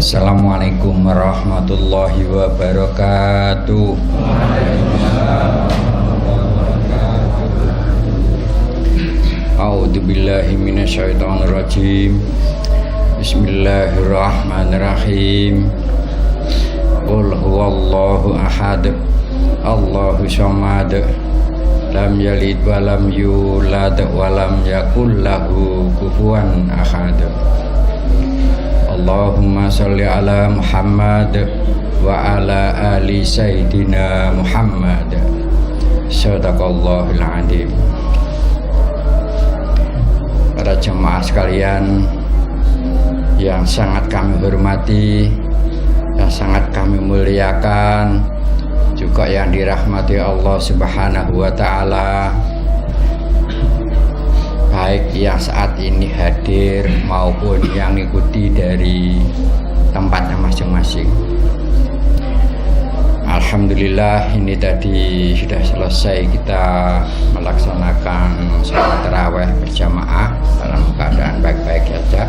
Assalamualaikum warahmatullahi wabarakatuh. A'udzu billahi minasyaitonir rajim. Bismillahirrahmanirrahim. Qul huwallahu ahad. Allahu samad. Lam yalid wa lam yulad wa lam yakul lahu kufuwan ahad. Allahumma sholli ala Muhammad wa ala ali sayyidina Muhammad. Shadaqallahul adzim. Para jemaah sekalian yang sangat kami hormati, yang sangat kami muliakan, juga yang dirahmati Allah Subhanahu wa taala, baik yang saat ini hadir maupun yang mengikuti dari tempatnya masing-masing. Alhamdulillah, ini tadi sudah selesai kita melaksanakan sholat tarawih berjamaah dalam keadaan baik-baik saja.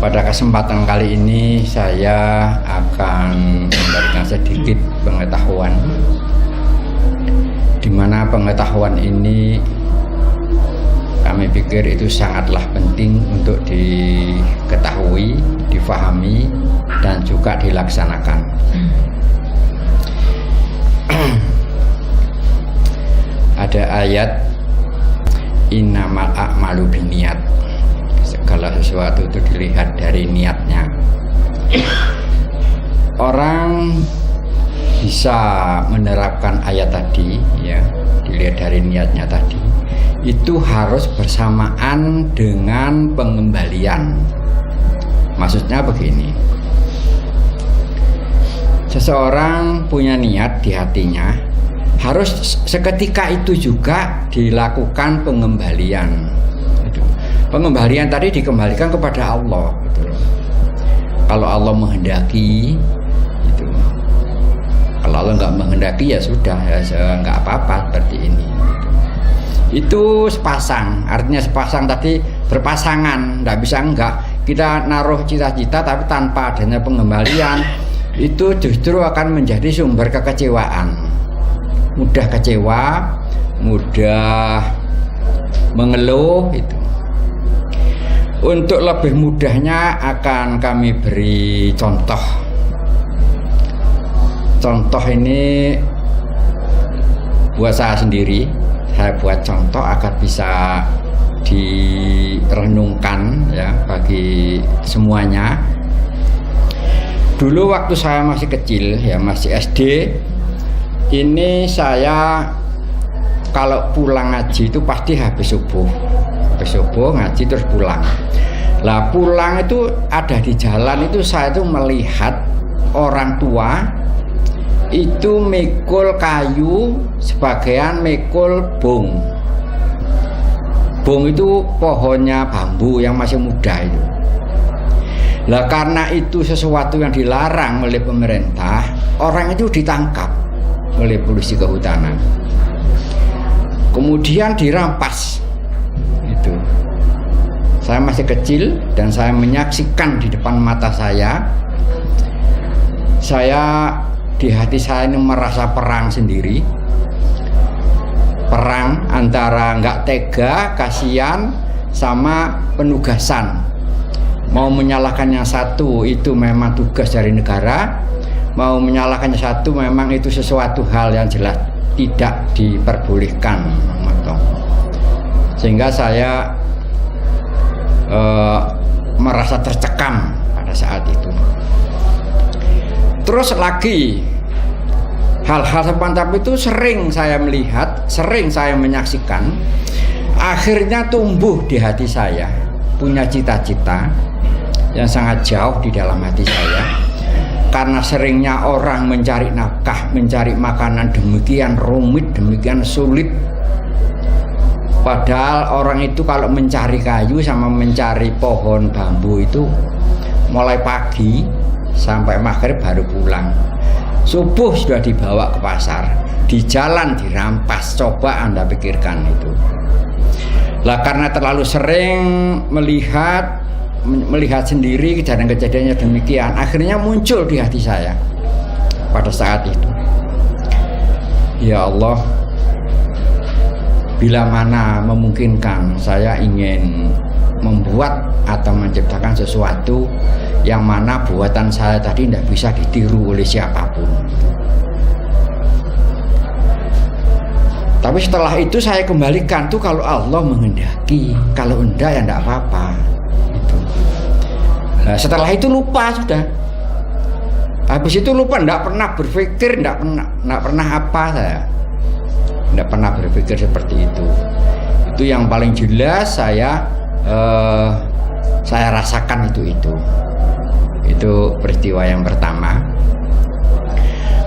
Pada kesempatan kali ini saya akan memberikan sedikit pengetahuan, di mana pengetahuan ini kami pikir itu sangatlah penting untuk diketahui, difahami, dan juga dilaksanakan. Ada ayat innamal a'malu binniyat. Segala sesuatu itu dilihat dari niatnya. Orang bisa menerapkan ayat tadi, ya, dilihat dari niatnya tadi. Itu harus bersamaan dengan pengembalian. Maksudnya begini, seseorang punya niat di hatinya, harus seketika itu juga dilakukan pengembalian. Pengembalian tadi dikembalikan kepada Allah. Kalau Allah menghendaki, itu. Kalau Allah nggak menghendaki ya sudah, ya nggak apa-apa seperti ini. Itu sepasang, artinya sepasang tadi berpasangan, nggak bisa enggak. Kita naruh cita-cita tapi tanpa adanya pengembalian, itu justru akan menjadi sumber kekecewaan. Mudah kecewa, mudah mengeluh itu. Untuk lebih mudahnya akan kami beri contoh. Contoh ini buat saya sendiri. Saya buat contoh agar bisa direnungkan ya bagi semuanya. Dulu waktu saya masih kecil, ya masih SD, ini saya kalau pulang ngaji itu pasti habis subuh. Habis subuh ngaji terus pulang. Lah pulang itu ada di jalan itu saya itu melihat orang tua itu mikul kayu, sebagian mikul bung. Bung itu pohonnya bambu yang masih muda itu. Lah karena itu sesuatu yang dilarang oleh pemerintah, orang itu ditangkap oleh polisi kehutanan. Kemudian dirampas. Itu. Saya masih kecil dan saya menyaksikan di depan mata saya. Saya di hati saya ini merasa perang sendiri. Perang antara nggak tega, kasihan, sama penugasan. Mau menyalahkan yang satu itu memang tugas dari negara, mau menyalahkan yang satu memang itu sesuatu hal yang jelas tidak diperbolehkan. Sehingga saya merasa tercekam pada saat itu. Terus lagi hal-hal semacam itu sering saya melihat, sering saya menyaksikan. Akhirnya tumbuh di hati saya, punya cita-cita yang sangat jauh di dalam hati saya. Karena seringnya orang mencari nafkah, mencari makanan demikian rumit, demikian sulit. Padahal orang itu kalau mencari kayu sama mencari pohon bambu itu mulai pagi sampai maghrib baru pulang. Subuh sudah dibawa ke pasar, di jalan dirampas. Coba Anda pikirkan itu. Lah karena terlalu sering melihat melihat sendiri kejadian-kejadiannya demikian, akhirnya muncul di hati saya pada saat itu, ya Allah, bila mana memungkinkan saya ingin membuat atau menciptakan sesuatu yang mana buatan saya tadi tidak bisa ditiru oleh siapapun. Tapi setelah itu saya kembalikan tuh kalau Allah menghendaki, kalau enggak ya enggak apa-apa. Gitu. Nah, setelah itu lupa sudah. Habis itu lupa, enggak pernah berpikir, enggak pernah apa saya. Enggak pernah berpikir seperti itu. Itu yang paling jelas saya rasakan itu. Itu peristiwa yang pertama.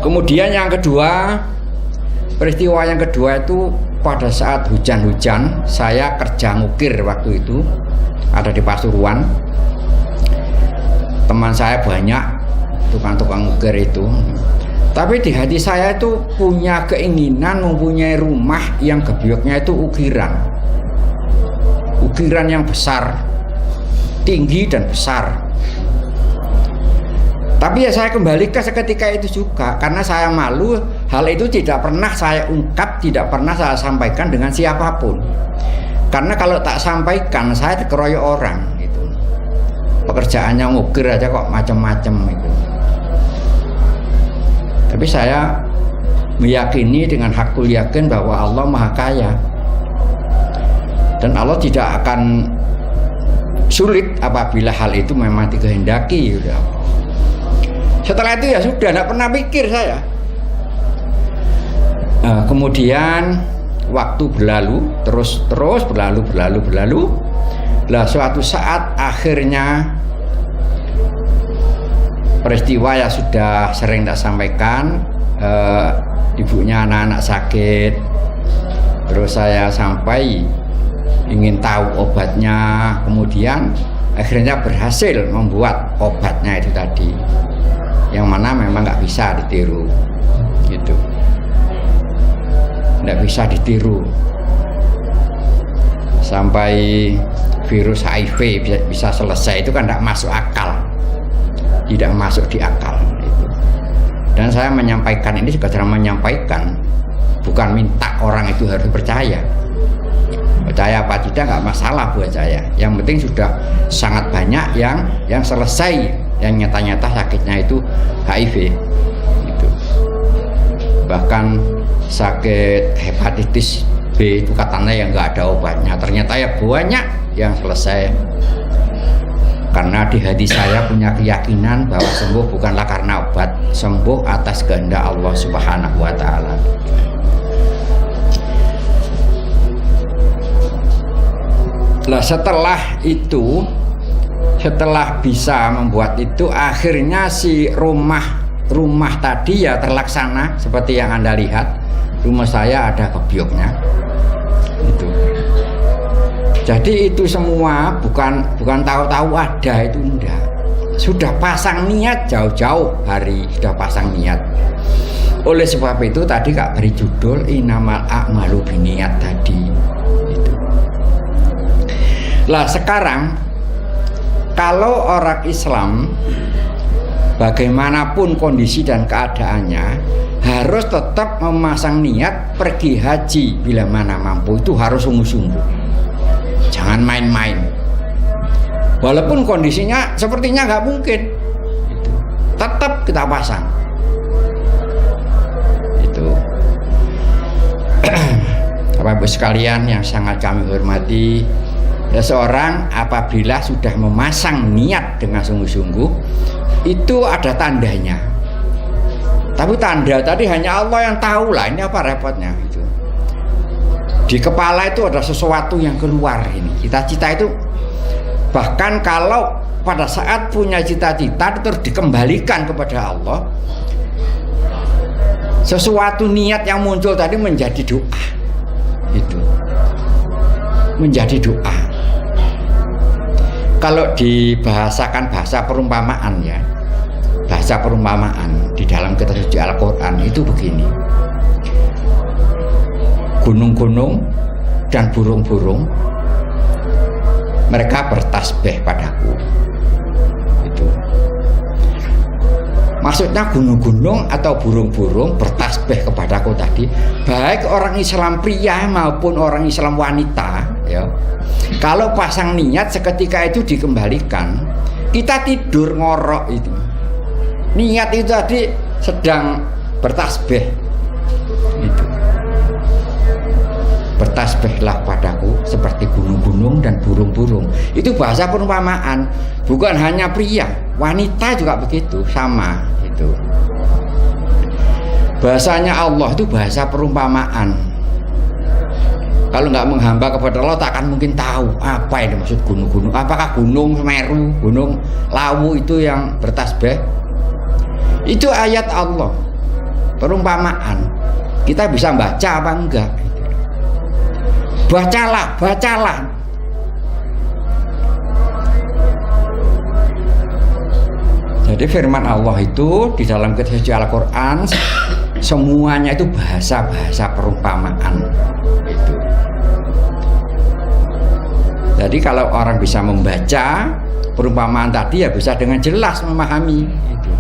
Kemudian yang kedua, peristiwa yang kedua itu pada saat hujan-hujan, saya kerja ngukir waktu itu, ada di Pasuruan. Teman saya banyak, tukang-tukang ngukir itu. Tapi di hati saya itu punya keinginan mempunyai rumah yang gebyoknya itu ukiran. Ukiran yang besar, tinggi dan besar. Tapi ya saya kembalikan seketika itu juga, karena saya malu. Hal itu tidak pernah saya ungkap, tidak pernah saya sampaikan dengan siapapun. Karena kalau tak sampaikan saya dikeroyok orang gitu. Pekerjaannya ngukir aja kok macam-macam itu. Tapi saya meyakini dengan hakul yakin bahwa Allah Maha Kaya. Dan Allah tidak akan sulit apabila hal itu memang dikehendaki. Udah. Setelah itu ya sudah, tidak pernah pikir saya. Nah, kemudian waktu berlalu, terus berlalu. Lah suatu saat akhirnya peristiwa yang sudah sering tak sampaikan, ibunya anak-anak sakit. Terus saya sampai ingin tahu obatnya, kemudian akhirnya berhasil membuat obatnya itu tadi, yang mana memang nggak bisa ditiru, gitu, nggak bisa ditiru. Sampai virus HIV bisa selesai itu kan nggak masuk akal, tidak masuk di akal itu. Dan saya menyampaikan ini sekedar menyampaikan, bukan minta orang itu harus percaya. Percaya apa tidak nggak masalah buat saya. Yang penting sudah sangat banyak yang selesai, yang nyata-nyata sakitnya itu HIV gitu. Bahkan sakit hepatitis B itu katanya yang nggak ada obatnya, ternyata ya banyak yang selesai. Karena di hati saya punya keyakinan bahwa sembuh bukanlah karena obat, sembuh atas kehendak Allah Subhanahu wa Ta'ala. Lah setelah itu, setelah bisa membuat itu, akhirnya si rumah tadi ya terlaksana seperti yang Anda lihat. Rumah saya ada gebyoknya itu. Jadi itu semua bukan tahu-tahu ada, itu enggak. Sudah pasang niat jauh-jauh hari, sudah pasang niat. Oleh sebab itu tadi Kak beri judul Innamal a'malu binniyat tadi. Lah sekarang kalau orang Islam bagaimanapun kondisi dan keadaannya harus tetap memasang niat pergi haji bila mana mampu, itu harus sungguh-sungguh, jangan main-main. Walaupun kondisinya sepertinya nggak mungkin, itu tetap kita pasang. Itu Bapak-Ibu sekalian yang sangat kami hormati. Seseorang apabila sudah memasang niat dengan sungguh-sungguh, itu ada tandanya. Tapi tanda tadi hanya Allah yang tahu lah, ini apa repotnya gitu. Di kepala itu ada sesuatu yang keluar ini. Cita-cita itu bahkan kalau pada saat punya cita-cita terus dikembalikan kepada Allah, sesuatu niat yang muncul tadi menjadi doa. Itu menjadi doa. Kalau dibahasakan bahasa perumpamaan ya, bahasa perumpamaan di dalam kitab suci Al-Quran itu begini: gunung-gunung dan burung-burung mereka bertasbih padaku. Itu maksudnya gunung-gunung atau burung-burung bertasbih kepadaku tadi, baik orang Islam pria maupun orang Islam wanita ya. Kalau pasang niat seketika itu dikembalikan. Kita tidur ngorok itu, niat itu tadi sedang bertasbih itu. Bertasbihlah padaku seperti gunung-gunung dan burung-burung. Itu bahasa perumpamaan, bukan hanya pria, wanita juga begitu, sama itu. Bahasanya Allah itu bahasa perumpamaan. Kalau nggak menghamba kepada Allah, tak akan mungkin tahu apa yang dimaksud gunung-gunung. Apakah gunung Semeru, gunung Lawu itu yang bertasbih? Itu ayat Allah, perumpamaan. Kita bisa baca apa enggak? Bacalah, bacalah. Jadi firman Allah itu di dalam kitab suci Al-Quran semuanya itu bahasa-bahasa perumpamaan itu. Jadi kalau orang bisa membaca perumpamaan tadi ya bisa dengan jelas memahami itu.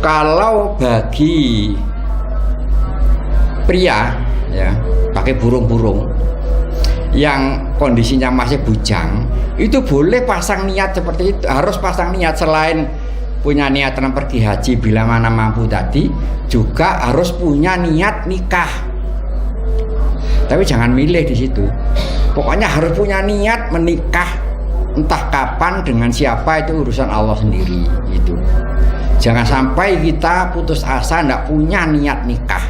Kalau bagi pria ya pakai burung-burung yang kondisinya masih bujang, itu boleh pasang niat seperti itu. Harus pasang niat, selain punya niatan pergi haji bila mana mampu tadi, juga harus punya niat nikah. Tapi jangan milih di situ. Pokoknya harus punya niat menikah, entah kapan dengan siapa itu urusan Allah sendiri itu. Jangan sampai kita putus asa nggak punya niat nikah.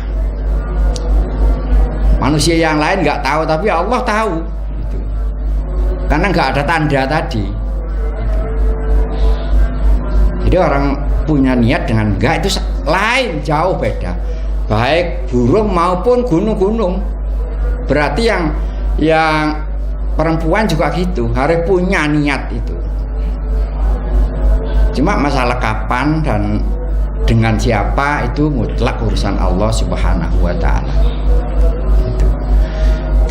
Manusia yang lain nggak tahu, tapi Allah tahu gitu. Karena nggak ada tanda tadi. Jadi orang punya niat dengan enggak itu lain, jauh beda. Baik burung maupun gunung-gunung. Berarti yang perempuan juga gitu, harus punya niat itu. Cuma masalah kapan dan dengan siapa itu mutlak urusan Allah Subhanahu wa Ta'ala.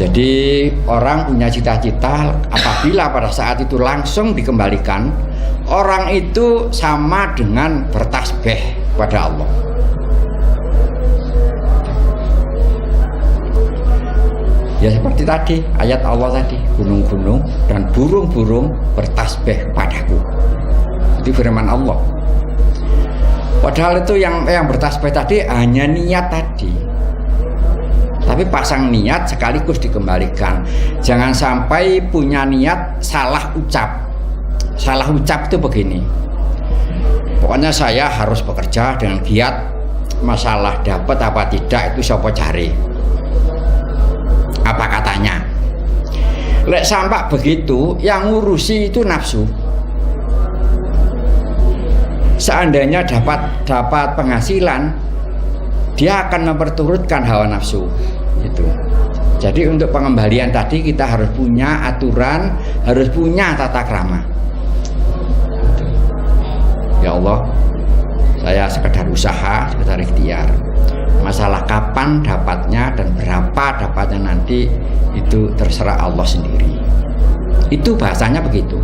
Jadi orang punya cita-cita, apabila pada saat itu langsung dikembalikan, orang itu sama dengan bertasbih pada Allah. Ya seperti tadi ayat Allah tadi, gunung-gunung dan burung-burung bertasbih padaku. Itu firman Allah. Padahal itu yang bertasbih tadi hanya niat tadi. Tapi pasang niat sekaligus dikembalikan. Jangan sampai punya niat salah ucap. Salah ucap itu begini, pokoknya saya harus bekerja dengan giat, masalah dapat apa tidak itu siapa cari, apa katanya. Lek sampai begitu, yang ngurusi itu nafsu. Seandainya dapat penghasilan, dia akan memperturutkan hawa nafsu itu. Jadi untuk pengembalian tadi kita harus punya aturan, harus punya tata krama. Ya Allah, saya sekedar usaha, sekedar ikhtiar. Masalah kapan dapatnya dan berapa dapatnya nanti itu terserah Allah sendiri. Itu bahasanya begitu,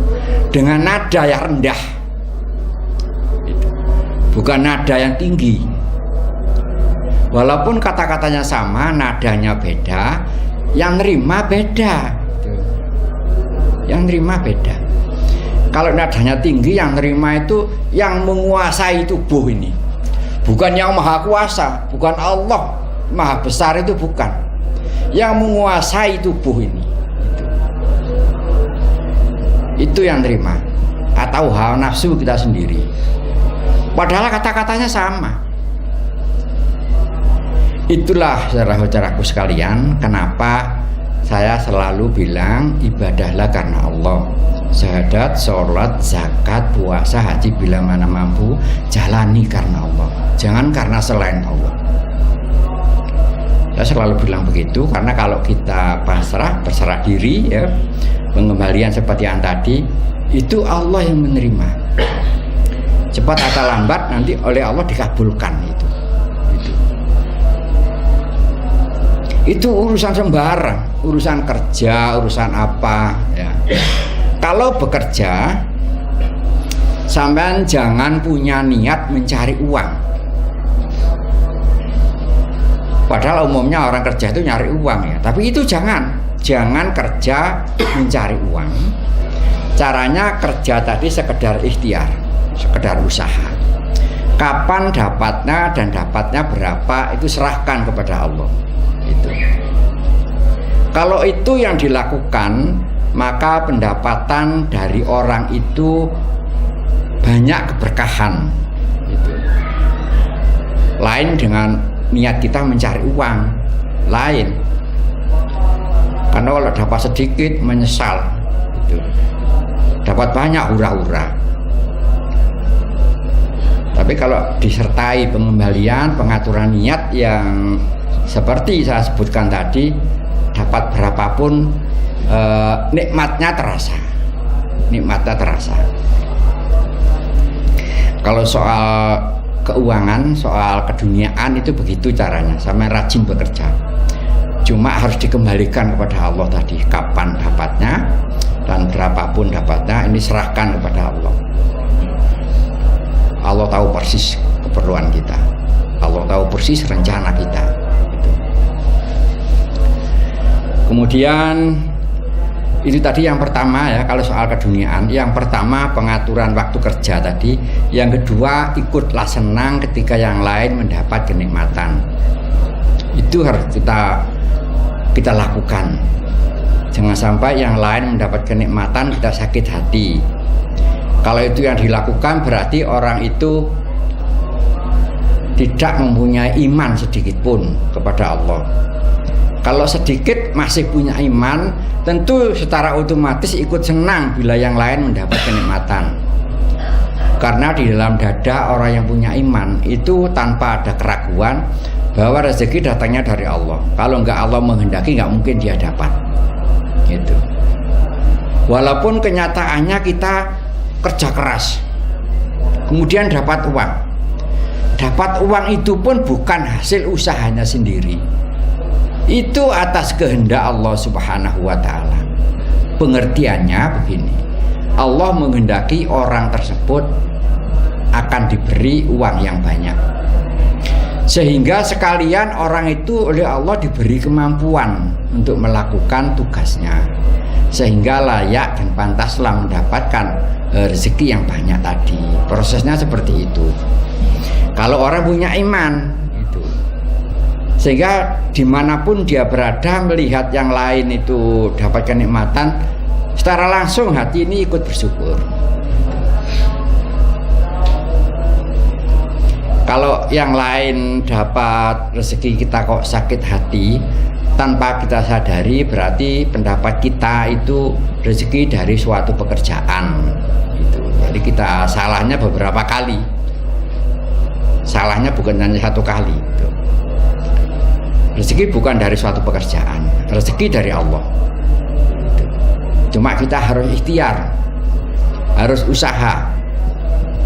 dengan nada yang rendah, bukan nada yang tinggi. Walaupun kata-katanya sama, nadanya beda, yang nerima beda. Yang nerima beda. Kalau nadanya tinggi, yang nerima itu yang menguasai tubuh ini, bukan yang maha kuasa, bukan Allah maha besar, itu bukan. Yang menguasai tubuh ini, itu yang nerima. Atau hawa nafsu kita sendiri. Padahal kata-katanya sama. Itulah saudara-saudaraku sekalian, kenapa saya selalu bilang ibadahlah karena Allah. Syahadat, sholat, zakat, puasa, haji bila mana mampu, jalani karena Allah, jangan karena selain Allah. Saya selalu bilang begitu, karena kalau kita berserah diri ya, pengembalian seperti yang tadi, itu Allah yang menerima. Cepat atau lambat nanti oleh Allah dikabulkan itu urusan sembarang. urusan kerja, urusan apa ya. Kalau bekerja, sampean jangan punya niat mencari uang. Padahal umumnya orang kerja itu nyari uang ya, tapi itu jangan kerja mencari uang. Caranya kerja tadi sekedar ikhtiar, sekedar usaha. Kapan dapatnya dan dapatnya berapa itu serahkan kepada Allah. Itu. Kalau itu yang dilakukan, maka pendapatan dari orang itu banyak keberkahan. Itu. Lain dengan niat kita mencari uang, lain. Karena kalau dapat sedikit menyesal, gitu. Dapat banyak hura-hura. Tapi kalau disertai pengembalian, pengaturan niat yang seperti saya sebutkan tadi, dapat berapapun nikmatnya terasa. Nikmatnya terasa. Kalau soal keuangan, soal keduniaan itu begitu caranya, sama rajin bekerja. Cuma harus dikembalikan kepada Allah tadi, kapan dapatnya dan berapapun dapatnya, ini serahkan kepada Allah. Allah tahu persis keperluan kita, Allah tahu persis rencana kita. Kemudian itu tadi yang pertama ya, kalau soal keduniaan. Yang pertama pengaturan waktu kerja tadi. Yang kedua ikutlah senang ketika yang lain mendapat kenikmatan. Itu harus kita lakukan. Jangan sampai yang lain mendapat kenikmatan kita sakit hati. Kalau itu yang dilakukan berarti orang itu tidak mempunyai iman sedikit pun kepada Allah. Kalau sedikit masih punya iman, tentu secara otomatis ikut senang bila yang lain mendapat kenikmatan. Karena di dalam dada orang yang punya iman itu tanpa ada keraguan bahwa rezeki datangnya dari Allah. Kalau enggak Allah menghendaki, enggak mungkin dia dapat. Gitu. Walaupun kenyataannya kita kerja keras, kemudian dapat uang. Dapat uang itu pun bukan hasil usahanya sendiri. Itu atas kehendak Allah Subhanahu wa ta'ala. Pengertiannya begini, Allah menghendaki orang tersebut akan diberi uang yang banyak, sehingga sekalian orang itu oleh Allah diberi kemampuan untuk melakukan tugasnya, sehingga layak dan pantaslah mendapatkan rezeki yang banyak tadi. Prosesnya seperti itu. Kalau orang punya iman, sehingga dimanapun dia berada melihat yang lain itu dapat kenikmatan, secara langsung hati ini ikut bersyukur. Kalau yang lain dapat rezeki, kita kok sakit hati tanpa kita sadari, berarti pendapat kita itu rezeki dari suatu pekerjaan gitu. Jadi kita salahnya beberapa kali, salahnya bukan hanya satu kali gitu. Rezeki bukan dari suatu pekerjaan, rezeki dari Allah. Cuma kita harus ikhtiar, harus usaha.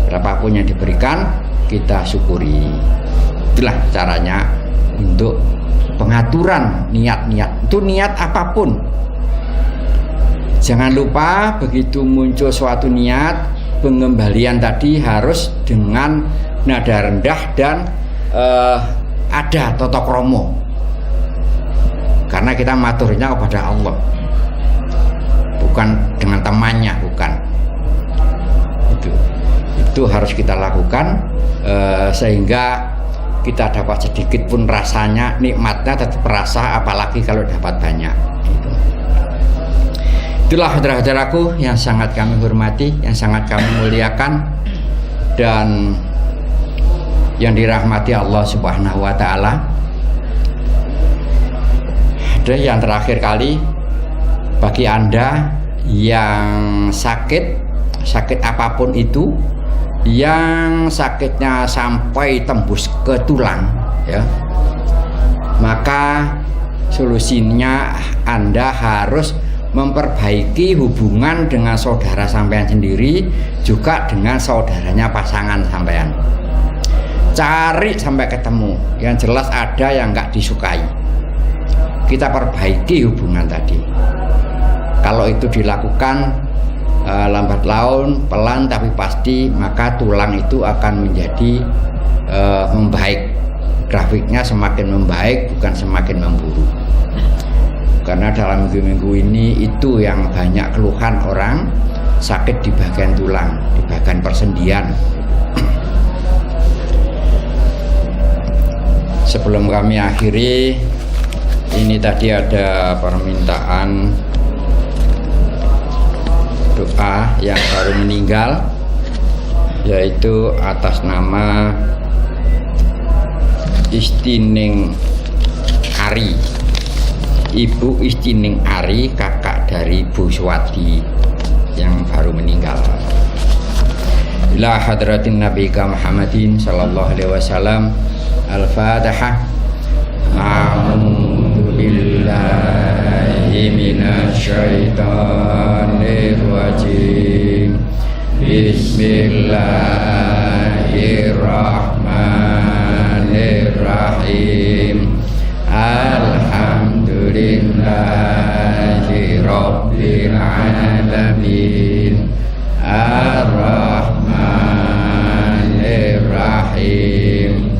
Berapapun yang diberikan, kita syukuri. Itulah caranya untuk pengaturan niat-niat. Itu niat apapun. Jangan lupa begitu muncul suatu niat, pengembalian tadi harus dengan nada rendah dan ada totok romo. Karena kita maturnya kepada Allah, bukan dengan temannya, bukan. Itu harus kita lakukan sehingga kita dapat sedikit pun rasanya, nikmatnya tetap terasa, apalagi kalau dapat banyak. Itulah saudara-saudaraku yang sangat kami hormati, yang sangat kami muliakan, dan yang dirahmati Allah Subhanahu wa ta'ala. Dan yang terakhir kali, bagi Anda yang sakit apapun itu, yang sakitnya sampai tembus ke tulang ya, maka solusinya Anda harus memperbaiki hubungan dengan saudara sampean sendiri, juga dengan saudaranya pasangan sampean. Cari sampai ketemu, yang jelas ada yang nggak disukai. kita perbaiki hubungan tadi. Kalau itu dilakukan lambat laun, pelan tapi pasti, maka tulang itu akan menjadi membaik. Grafiknya semakin membaik, bukan semakin memburuk. Karena dalam minggu-minggu ini itu yang banyak keluhan orang sakit di bagian tulang, di bagian persendian. Sebelum kami akhiri, ini tadi ada permintaan doa yang baru meninggal, yaitu atas nama Istining Ari, Ibu Istining Ari, kakak dari Bu Swati yang baru meninggal. Ila hadratin Nabi Muhammadin sallallahu alaihi wasallam. Al-Fatihah. A'udzu billahi minasyaitonir rajim. Bismillahirrahmanirrahim. Alhamdulillahi rabbil alamin. Ar-Rahmanir-Rahim.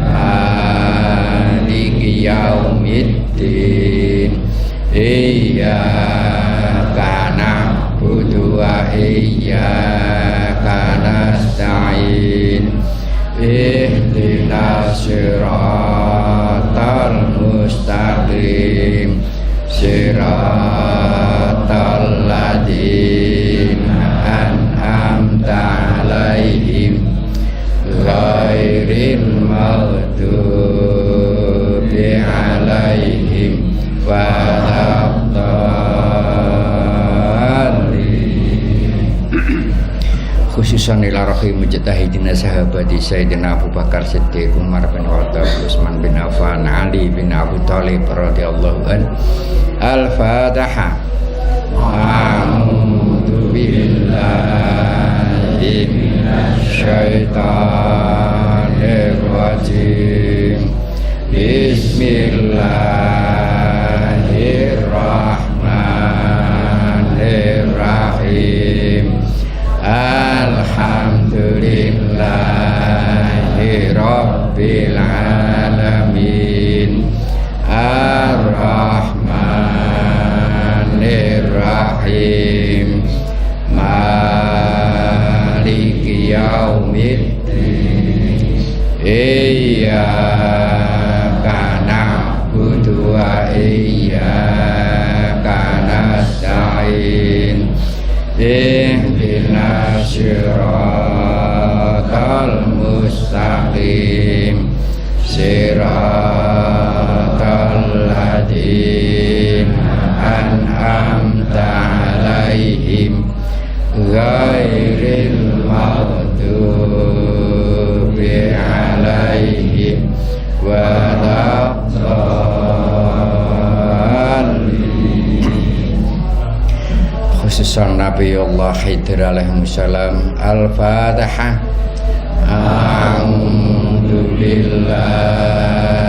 Maliki yaumiddin. Iyyaka na'budu wa iyyaka nasta'in. Ihdinas siratal mustaqim. Siratal ladzina an'amta 'alaihim ghairil maghdubi 'alaihim waladdallin. Khususan ila rahim mujtahidina sahabati Sayyidina Abu Bakar Siddiq, Umar bin Khattab, Utsman bin Affan, Ali bin Abi Thalib radhiyallahu anhu. Al-Fatihah. A'udzu billahi minasyaitonir rajim. Bismillahirrahmanirrahim. Alhamdulillahi rabbil alamin. Ar-Rahmanir-Rahim. Maliki yaumiddin. Iyyaka na'budu wa iyyaka nasta'in. Ihdinas siratal mustaqim. Siratal ladzina an'amta 'alaihim ghairil maghdubi 'alaihim waladdallin. Khususan Nabiullah Khidir alaihi salam. Al-Fatihah. A'udzu billahi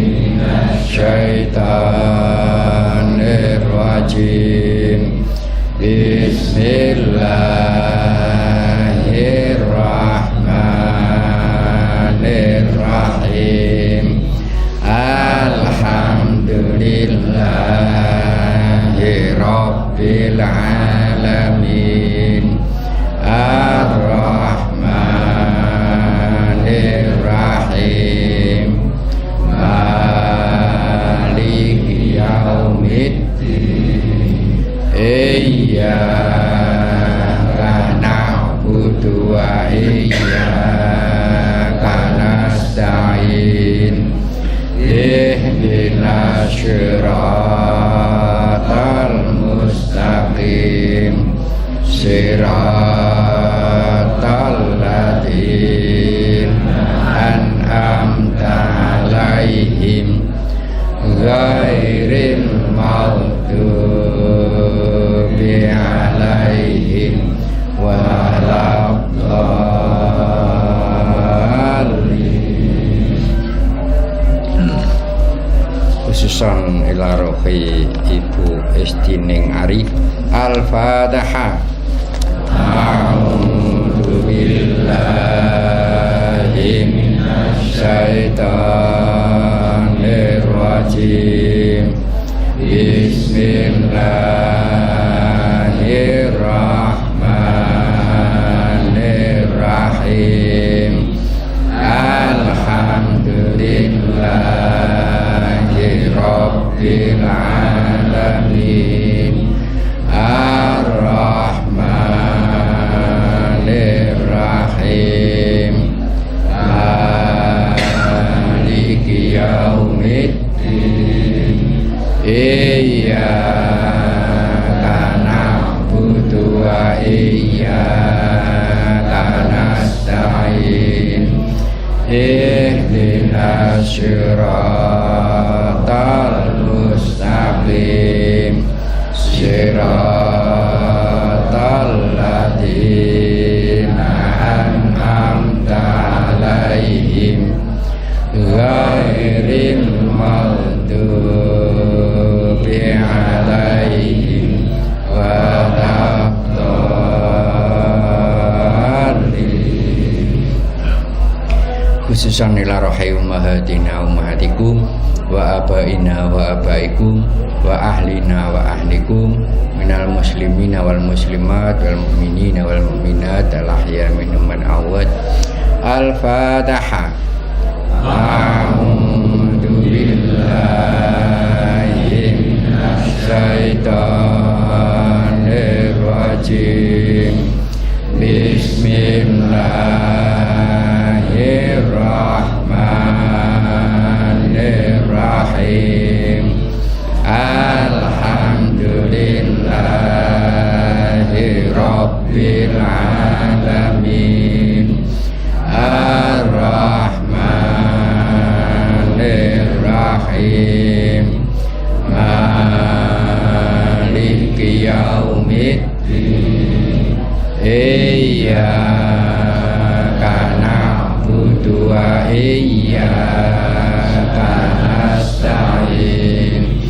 minasyaitonir rajim. Bismillahirrahmanirrahim. Alhamdulillahi rabbil alamin. Ar-Rahmanir-Rahim. Maliki yaumiddin. Iyyaka na'budu wa iyyaka nasta'in. Ihdinas siratal mustaqim. Siratal ladzina an'amta 'alaihim ghairil maghdubi 'alaihim waladdallin. Khususan ila mari. Al-Fatihah. A'udzu billahi minasy syaithanir rajim. Bismillahirrahmanirrahim. Alhamdulillahi rabbil alamin. Ar-Rahmanir-Rahim. Maliki yaumiddin. Iyyaka na'budu wa iyyaka nasta'in. Ihdinas siratal mustaqim. Siratal ladzina an'amta 'alaihim ghairil maghdubi 'alaihim waladdallin. Khususan ila rohai ummahatina ummahatikum wa abaina wa abaikum wa ahlina wa ahlikum minal muslimina wal muslimat wal mu'minina wal mu'minat al ahya minhum man awad. Al-Fatihah. A'udzu billahi minasy syaithanir rajim. Bismillahirrahmanirrahim. Alhamdulillahi rabbil alamin. Ar-Rahmanir-Rahim. Maliki yaumiddin. Iyyaka na'budu wa iyyaka nasta'in.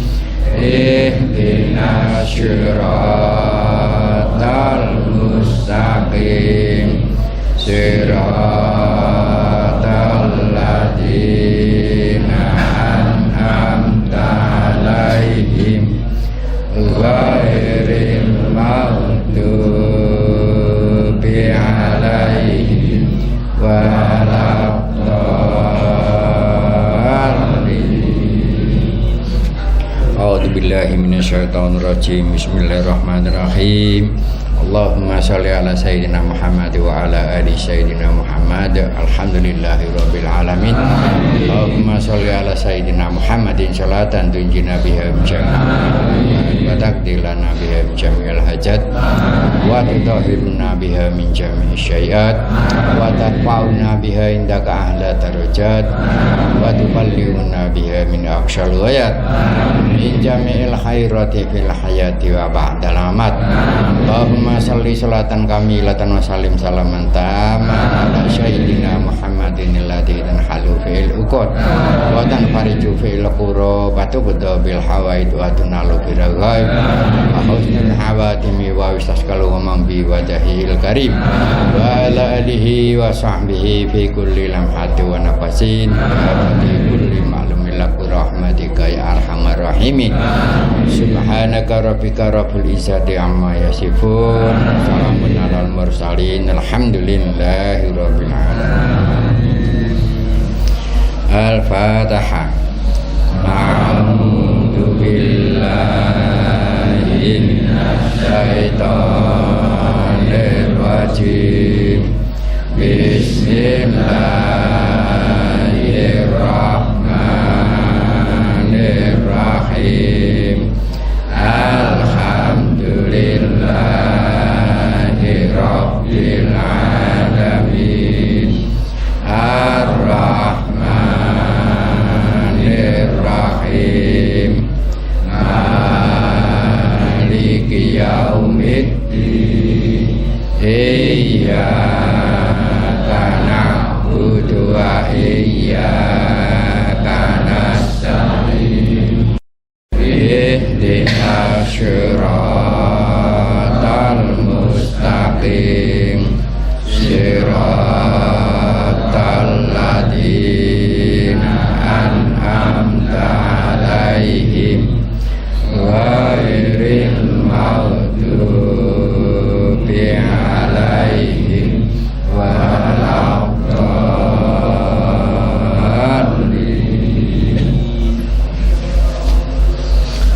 Ihdinas siratal mustaqim. Siratal ladzina an'amta 'alaihim ghairil maghdubi 'alaihim waladdallin. A'udzu billahi minasyaitonir rajim. Bismillahirrahmanirrahim. Allahumma sholli ala sayyidina Muhammad wa ala ali sayyidina Muhammad. Alhamdulillahi rabbil alamin. Allahumma sholli ala sayyidina Muhammadin sholatan tunjina biha min jami'il wa taqdilana biha min jami'il hajat wa tutahhiruna biha min jami'i syai'at wa tarfa'una biha indaka ahla darajat wa tuballighuna biha min aqsal ghayat min jami'il khairati fil hayati wa ba'dal amat. Allahumma sholli sholatan kamilatan wa sallim salaman tamman ala sayyidina Muhammadin alladzi tanhalu fil uqud wa tanfariju fil qurub wa tubda bil hawaid wa tunalu bil ghaib wa husnul hawatimi wa istasqalu wa man bi wajhil karim wa ala alihi wa sahbihi fi kulli lamhati wa nafasin wa fi kulli ma'lumin laku rahmatika ya arhamar rahimin. Subhanaka rabbika rabbil izzati amma yasifun. Salamun alal mursalin. Alhamdulillahi rabbil alamin. Al-Fatihah. A'udzu billahi minasy syaithanir rajim. Bismillahirrahmanirrahim. Alhamdulillahi rabbil alamin. Ar-Rahmanir-Rahim. Maliki yaumiddin. Iyyaka na'budu wa iyyaka nasta'in. Ihdinas siratal mustaqim siratal ladzina an'amta 'alaihim ghairil maghdubi 'alaihim waladdallin.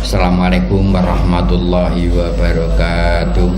Assalamualaikum warahmatullahi wabarakatuh.